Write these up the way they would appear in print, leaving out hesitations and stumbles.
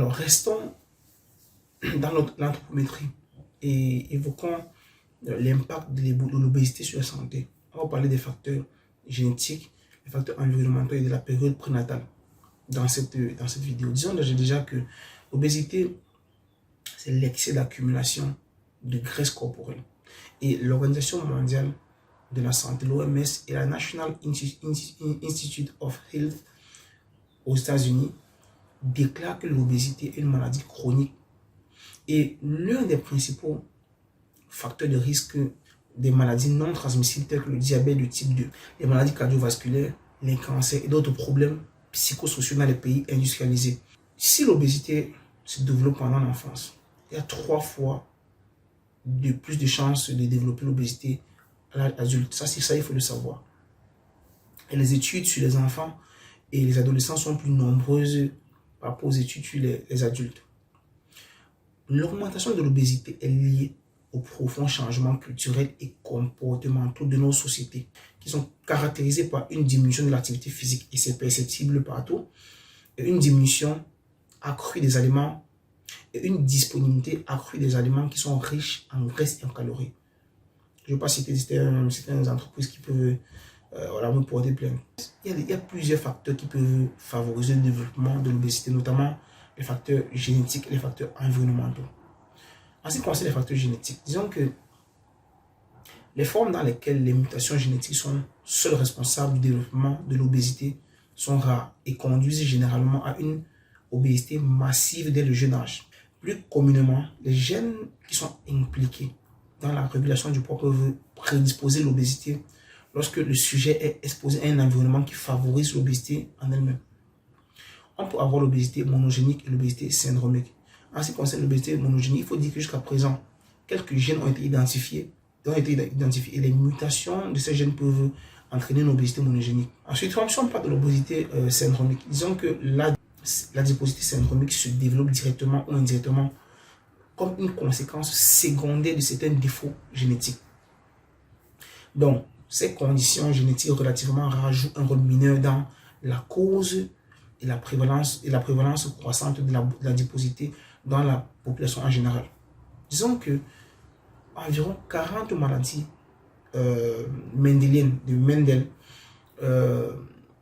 Alors, restons dans l'anthropométrie et évoquons l'impact de l'obésité sur la santé. On va parler des facteurs génétiques, des facteurs environnementaux et de la période prénatale dans cette vidéo. Disons déjà que l'obésité, c'est l'excès d'accumulation de graisse corporelle. Et l'Organisation mondiale de la santé, l'OMS et la National Institute of Health aux États-Unis déclarent que l'obésité est une maladie chronique. Et l'un des principaux facteurs de risque des maladies non transmissibles telles que le diabète de type 2, les maladies cardiovasculaires, les cancers et d'autres problèmes psychosociaux dans les pays industrialisés. Si l'obésité se développe pendant l'enfance, il y a 3 fois de plus de chances de développer l'obésité à l'âge adulte. Ça, il faut le savoir. Et les études sur les enfants et les adolescents sont plus nombreuses par rapport aux études sur les adultes. L'augmentation de l'obésité est liée aux profonds changements culturels et comportementaux de nos sociétés, qui sont caractérisés par une diminution de l'activité physique, et c'est perceptible partout, et une diminution accrue des aliments, et une disponibilité accrue des aliments qui sont riches en graisses et en calories. Je ne vais pas citer certaines entreprises qui peuvent me porter plainte. Il y a plusieurs facteurs qui peuvent favoriser le développement de l'obésité, notamment les facteurs génétiques et les facteurs environnementaux. En ce qui concerne les facteurs génétiques, disons que les formes dans lesquelles les mutations génétiques sont seules responsables du développement de l'obésité sont rares et conduisent généralement à une obésité massive dès le jeune âge. Plus communément, les gènes qui sont impliqués dans la régulation du poids peuvent prédisposer l'obésité lorsque le sujet est exposé à un environnement qui favorise l'obésité en elle-même. On peut avoir l'obésité monogénique et l'obésité syndromique. En ce qui concerne l'obésité monogénique, il faut dire que jusqu'à présent, quelques gènes ont été identifiés et les mutations de ces gènes peuvent entraîner une obésité monogénique. Ensuite, si on parle de l'obésité syndromique, disons que l'adiposité syndromique se développe directement ou indirectement comme une conséquence secondaire de certains défauts génétiques. Donc, ces conditions génétiques relativement rares jouent un rôle mineur dans la cause et la prévalence croissante de l'adiposité dans la population en général. Disons que environ 40 maladies mendéliennes de Mendel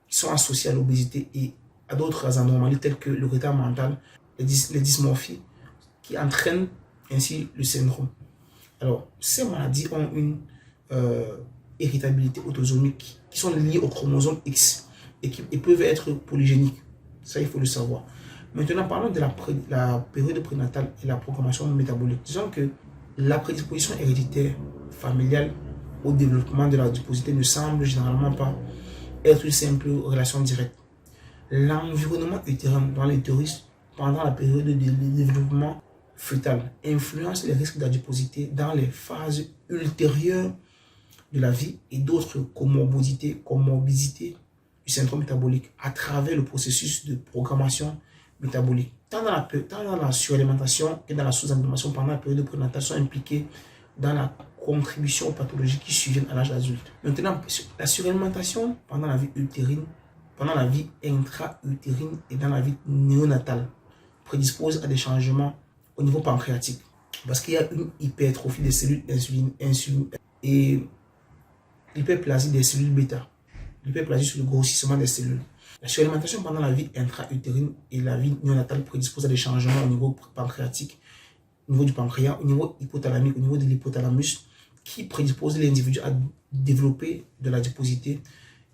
sont associées à l'obésité et à d'autres anomalies telles que le retard mental, les dysmorphies qui entraînent ainsi le syndrome. Alors, ces maladies ont une héritabilité autosomique qui sont liées au chromosome X et qui peuvent être polygéniques. Ça, il faut le savoir. Maintenant, parlons de la période prénatale et la programmation métabolique. Disons que la prédisposition héréditaire familiale au développement de l'adiposité ne semble généralement pas être une simple relation directe. L'environnement utérin dans l'utérus pendant la période de développement fœtal influence les risques d'adiposité dans les phases ultérieures de la vie et d'autres comorbidités du syndrome métabolique à travers le processus de programmation métabolique. Tant dans la suralimentation que dans la sous-alimentation pendant la période prénatale sont impliqués dans la contribution aux pathologies qui surviennent à l'âge adulte. Maintenant, la suralimentation pendant la vie utérine, pendant la vie intra-utérine et dans la vie néonatale prédispose à des changements au niveau pancréatique parce qu'il y a une hypertrophie des cellules insuline et l'hyperplasie des cellules bêta. L'hyperplasie sur le grossissement des cellules. La suralimentation pendant la vie intra-utérine et la vie néonatale prédispose à des changements au niveau pancréatique, au niveau du pancréas, au niveau hypothalamique, au niveau de l'hypothalamus, qui prédisposent l'individu à développer de l'adiposité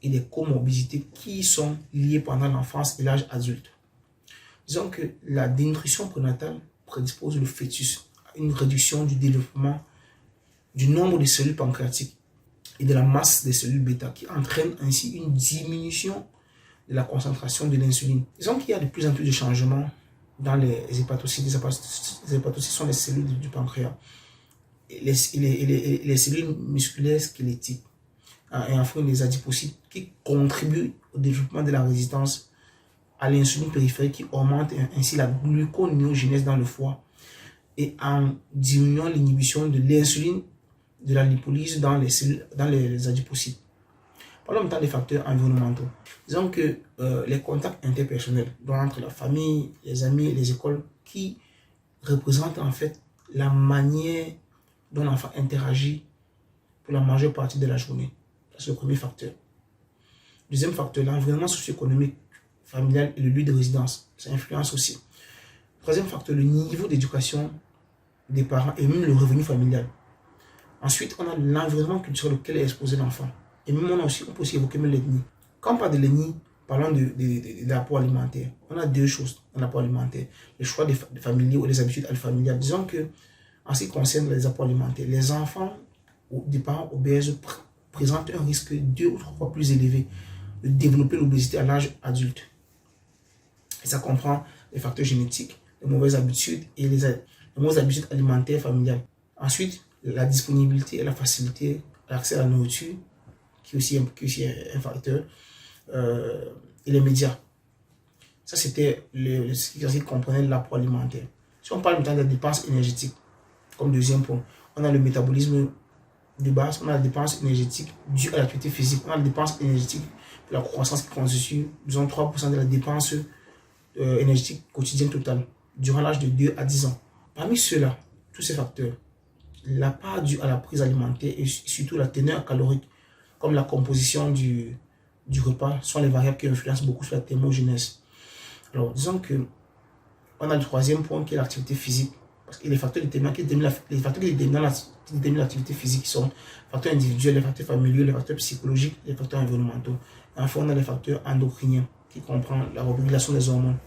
et des comorbidités qui sont liées pendant l'enfance et l'âge adulte. Disons que la dénutrition prénatale prédispose le fœtus à une réduction du développement du nombre de cellules pancréatiques et de la masse des cellules bêta qui entraîne ainsi une diminution de la concentration de l'insuline. Disons qu'il y a de plus en plus de changements dans les hépatocytes. Les hépatocytes sont les cellules du pancréas et les cellules musculaires squelettiques et enfin les adipocytes qui contribuent au développement de la résistance à l'insuline périphérique qui augmente ainsi la gluconéogenèse dans le foie et en diminuant l'inhibition de l'insuline de la lipolyse dans les adipocytes. Parlons maintenant des facteurs environnementaux. Disons que les contacts interpersonnels entre la famille, les amis et les écoles qui représentent en fait la manière dont l'enfant interagit pour la majeure partie de la journée. C'est le premier facteur. Deuxième facteur, l'environnement socio-économique, familial et le lieu de résidence. Ça influence aussi. Troisième facteur, le niveau d'éducation des parents et même le revenu familial. Ensuite, on a l'environnement culturel auquel est exposé l'enfant. Et même on peut aussi évoquer même l'ethnie. Quand on parle de l'ethnie, parlons de l'apport alimentaire. On a deux choses dans l'apport alimentaire. Le choix des familiers ou les habitudes familiales. Disons que, en ce qui concerne les apports alimentaires, les enfants des parents obèses présentent un risque 2 ou 3 fois plus élevé de développer l'obésité à l'âge adulte. Et ça comprend les facteurs génétiques, les mauvaises habitudes et les mauvaises habitudes alimentaires familiales. Ensuite, la disponibilité et la facilité à l'accès à la nourriture, qui est aussi un facteur, et les médias. Ça, c'était ce qui comprenait l'apport alimentaire. Si on parle maintenant des dépenses énergétiques, comme deuxième point, on a le métabolisme de base, on a la dépense énergétique due à l'activité physique, on a la dépense énergétique pour la croissance qui constitue, disons, 3% de la dépense énergétique quotidienne totale durant l'âge de 2 à 10 ans. Parmi ceux-là, tous ces facteurs, la part due à la prise alimentaire et surtout la teneur calorique, comme la composition du repas, sont les variables qui influencent beaucoup sur la thermogenèse. Alors, disons que on a le troisième point qui est l'activité physique. Parce que les facteurs qui déterminent l'activité physique sont les facteurs individuels, les facteurs familiaux, les facteurs psychologiques, les facteurs environnementaux. Et enfin, on a les facteurs endocriniens qui comprennent la régulation des hormones.